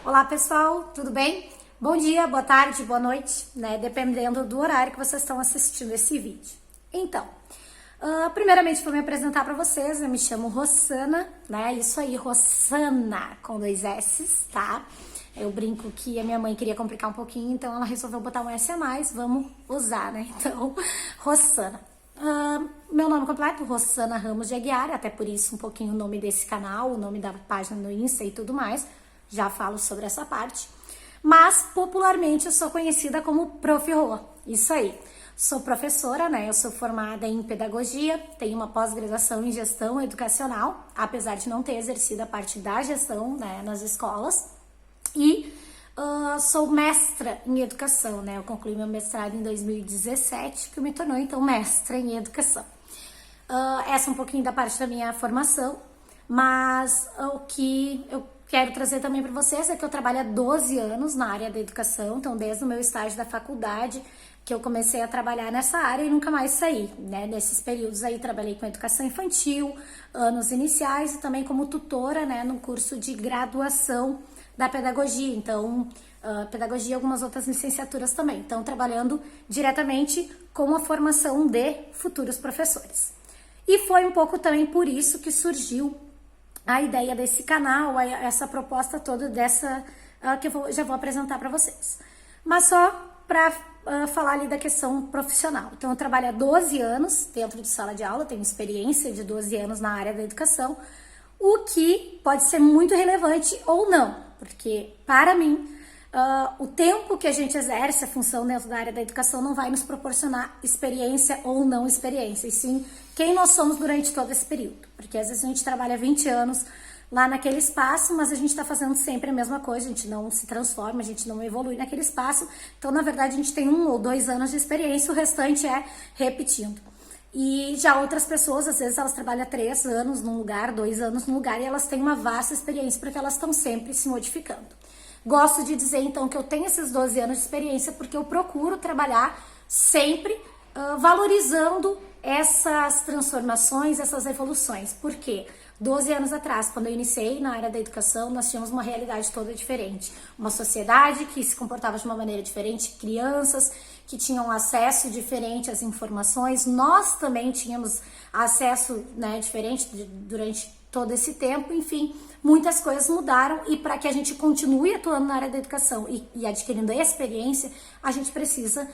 Olá pessoal, tudo bem? Bom dia, boa tarde, boa noite, né? Dependendo do horário que vocês estão assistindo esse vídeo. Então, primeiramente vou me apresentar para vocês, eu me chamo Rossana, né? Isso aí, Rossana com 2 S's, tá? Eu brinco que a minha mãe queria complicar um pouquinho, então ela resolveu botar um S a mais, vamos usar, né? Então, Rossana. Meu nome completo, Rossana Ramos de Aguiar, até por isso um pouquinho o nome desse canal, o nome da página no Insta e tudo mais, já falo sobre essa parte. Mas popularmente eu sou conhecida como Prof. Rô, isso aí. Sou professora, né? Eu sou formada em pedagogia, tenho uma pós-graduação em gestão educacional, apesar de não ter exercido a parte da gestão, né, nas escolas. E sou mestra em educação, né? Eu concluí meu mestrado em 2017, que me tornou então mestra em educação. Essa é um pouquinho da parte da minha formação, mas o que eu quero trazer também para vocês é que eu trabalho há 12 anos na área da educação, então desde o meu estágio da faculdade que eu comecei a trabalhar nessa área e nunca mais saí, né? Nesses períodos aí trabalhei com educação infantil, anos iniciais e também como tutora, né, no curso de graduação da pedagogia, então pedagogia e algumas outras licenciaturas também, então trabalhando diretamente com a formação de futuros professores. E foi um pouco também por isso que surgiu a ideia desse canal, essa proposta toda dessa que eu já vou apresentar para vocês. Mas só para falar ali da questão profissional. Então eu trabalho há 12 anos dentro de sala de aula, tenho experiência de 12 anos na área da educação, o que pode ser muito relevante ou não, porque para mim o tempo que a gente exerce a função dentro da área da educação não vai nos proporcionar experiência ou não experiência, e sim quem nós somos durante todo esse período. Porque às vezes a gente trabalha 20 anos lá naquele espaço, mas a gente está fazendo sempre a mesma coisa, a gente não se transforma, a gente não evolui naquele espaço. Então, na verdade, a gente tem 1 ou 2 anos de experiência, o restante é repetindo. E já outras pessoas, às vezes, elas trabalham 3 anos num lugar, 2 anos num lugar, e elas têm uma vasta experiência, porque elas estão sempre se modificando. Gosto de dizer, então, que eu tenho esses 12 anos de experiência porque eu procuro trabalhar sempre valorizando essas transformações, essas evoluções. Por quê? 12 anos atrás, quando eu iniciei na área da educação, nós tínhamos uma realidade toda diferente. Uma sociedade que se comportava de uma maneira diferente, crianças que tinham acesso diferente às informações, nós também tínhamos acesso, né, diferente durante todo esse tempo, enfim, muitas coisas mudaram, e para que a gente continue atuando na área da educação e adquirindo experiência, a gente precisa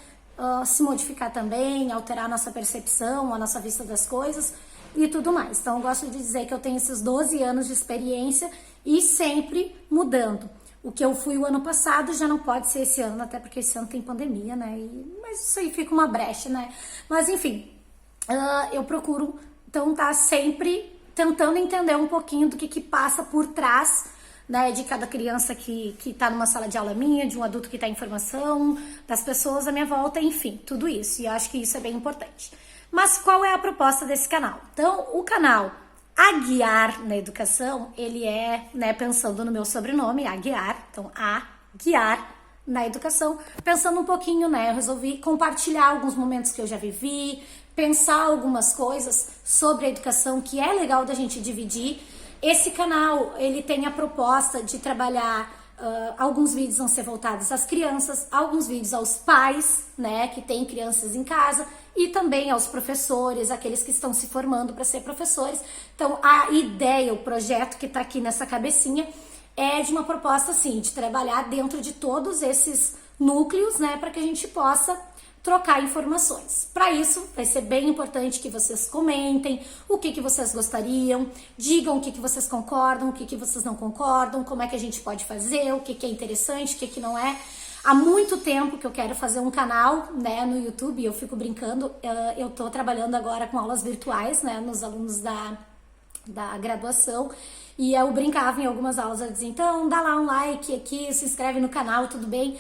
se modificar também, alterar a nossa percepção, a nossa vista das coisas e tudo mais. Então eu gosto de dizer que eu tenho esses 12 anos de experiência e sempre mudando. O que eu fui o ano passado já não pode ser esse ano, até porque esse ano tem pandemia, né? Mas isso aí fica uma brecha, né? Mas enfim, eu procuro então estar sempre tentando entender um pouquinho do que passa por trás, né, de cada criança que tá numa sala de aula minha, de um adulto que tá em formação, das pessoas à minha volta, enfim, tudo isso. E eu acho que isso é bem importante. Mas qual é a proposta desse canal? Então, o canal Aguiar na Educação, ele é, né, pensando no meu sobrenome, Aguiar, então Aguiar na Educação, pensando um pouquinho, né, eu resolvi compartilhar alguns momentos que eu já vivi, pensar algumas coisas sobre a educação que é legal da gente dividir. Esse canal, ele tem a proposta de trabalhar, alguns vídeos vão ser voltados às crianças, alguns vídeos aos pais, né, que têm crianças em casa, e também aos professores, aqueles que estão se formando para ser professores. Então, a ideia, o projeto que está aqui nessa cabecinha é de uma proposta, assim, de trabalhar dentro de todos esses núcleos, né, para que a gente possa trocar informações. Para isso, vai ser bem importante que vocês comentem o que vocês gostariam, digam o que vocês concordam, o que vocês não concordam, como é que a gente pode fazer, o que é interessante, o que não é. Há muito tempo que eu quero fazer um canal, né, no YouTube, eu fico brincando, eu tô trabalhando agora com aulas virtuais, né, nos alunos da graduação, e eu brincava em algumas aulas, eu dizia, então dá lá um like aqui, se inscreve no canal, tudo bem?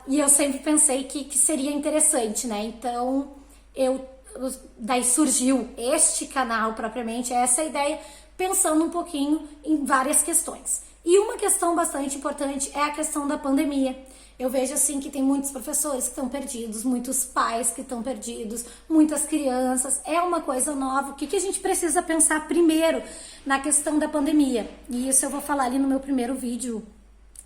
E eu sempre pensei que seria interessante, né? Então daí surgiu este canal propriamente, essa ideia, pensando um pouquinho em várias questões. E uma questão bastante importante é a questão da pandemia. Eu vejo assim que tem muitos professores que estão perdidos, muitos pais que estão perdidos, muitas crianças. É uma coisa nova. O que a gente precisa pensar primeiro na questão da pandemia? E isso eu vou falar ali no meu primeiro vídeo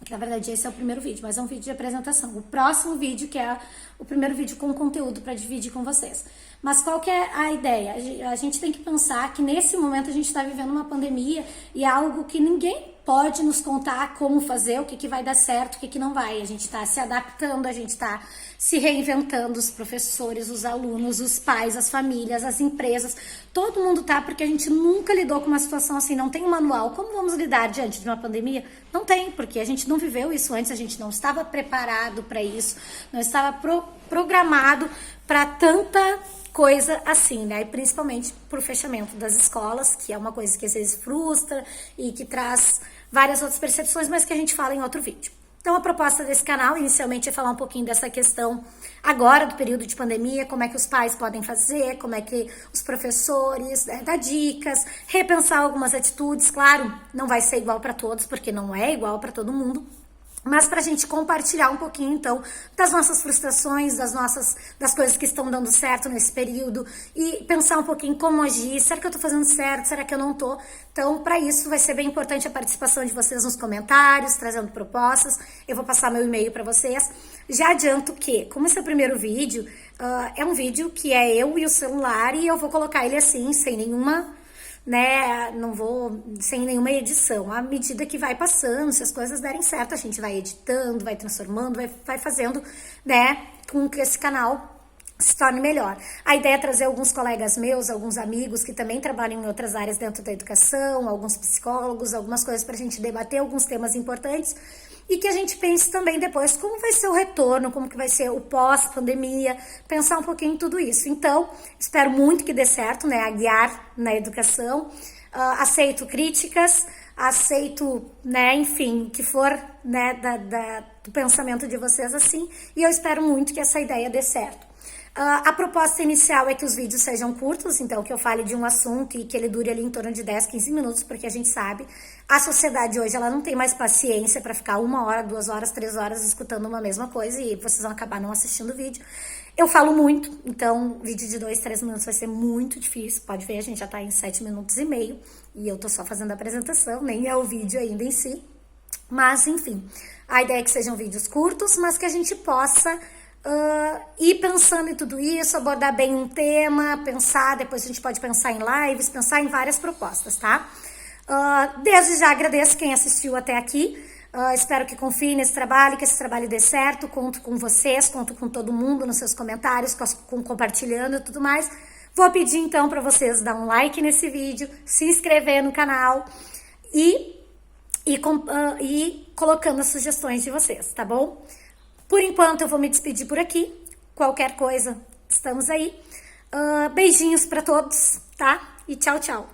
que na verdade esse é o primeiro vídeo, mas é um vídeo de apresentação. O próximo vídeo, que é o primeiro vídeo com conteúdo para dividir com vocês. Mas qual que é a ideia? A gente tem que pensar que nesse momento a gente está vivendo uma pandemia e é algo que ninguém pode nos contar como fazer, o que vai dar certo, o que não vai. A gente está se adaptando, a gente está se reinventando, os professores, os alunos, os pais, as famílias, as empresas, todo mundo tá, porque a gente nunca lidou com uma situação assim, não tem um manual. Como vamos lidar diante de uma pandemia? Não tem, porque a gente não viveu isso antes, a gente não estava preparado para isso, não estava programado para tanta coisa assim, né? E principalmente pro fechamento das escolas, que é uma coisa que às vezes frustra e que traz várias outras percepções, mas que a gente fala em outro vídeo. Então a proposta desse canal inicialmente é falar um pouquinho dessa questão agora do período de pandemia, como é que os pais podem fazer, como é que os professores, dar dicas, repensar algumas atitudes. Claro, não vai ser igual para todos, porque não é igual para todo mundo, mas para a gente compartilhar um pouquinho, então, das nossas frustrações, das coisas que estão dando certo nesse período e pensar um pouquinho como agir. Será que eu tô fazendo certo? Será que eu não tô? Então, para isso, vai ser bem importante a participação de vocês nos comentários, trazendo propostas. Eu vou passar meu e-mail para vocês. Já adianto que, como esse é o primeiro vídeo, é um vídeo que é eu e o celular e eu vou colocar ele assim, sem nenhuma, né, não vou sem nenhuma edição. À medida que vai passando, se as coisas derem certo, a gente vai editando, vai transformando, vai fazendo, né, com que esse canal se torne melhor. A ideia é trazer alguns colegas meus, alguns amigos que também trabalham em outras áreas dentro da educação, alguns psicólogos, algumas coisas para a gente debater alguns temas importantes e que a gente pense também depois como vai ser o retorno, como que vai ser o pós-pandemia, pensar um pouquinho em tudo isso. Então, espero muito que dê certo, né, a guiar na educação. Aceito críticas, aceito, né, enfim, o que for, né, do pensamento de vocês assim, e eu espero muito que essa ideia dê certo. A proposta inicial é que os vídeos sejam curtos, então que eu fale de um assunto e que ele dure ali em torno de 10, 15 minutos, porque a gente sabe, a sociedade hoje ela não tem mais paciência para ficar 1 hora, 2 horas, 3 horas escutando uma mesma coisa e vocês vão acabar não assistindo o vídeo. Eu falo muito, então vídeo de 2, 3 minutos vai ser muito difícil, pode ver, a gente já tá em 7 minutos e meio e eu tô só fazendo a apresentação, nem é o vídeo ainda em si, mas enfim, a ideia é que sejam vídeos curtos, mas que a gente possa ir pensando em tudo isso, abordar bem um tema, pensar, depois a gente pode pensar em lives, pensar em várias propostas, tá? Desde já agradeço quem assistiu até aqui, espero que confie nesse trabalho, que esse trabalho dê certo, conto com vocês, conto com todo mundo nos seus comentários, com compartilhando e tudo mais. Vou pedir então para vocês dar um like nesse vídeo, se inscrever no canal e colocando as sugestões de vocês, tá bom? Por enquanto eu vou me despedir por aqui. Qualquer coisa, estamos aí. Beijinhos para todos, tá? E tchau, tchau.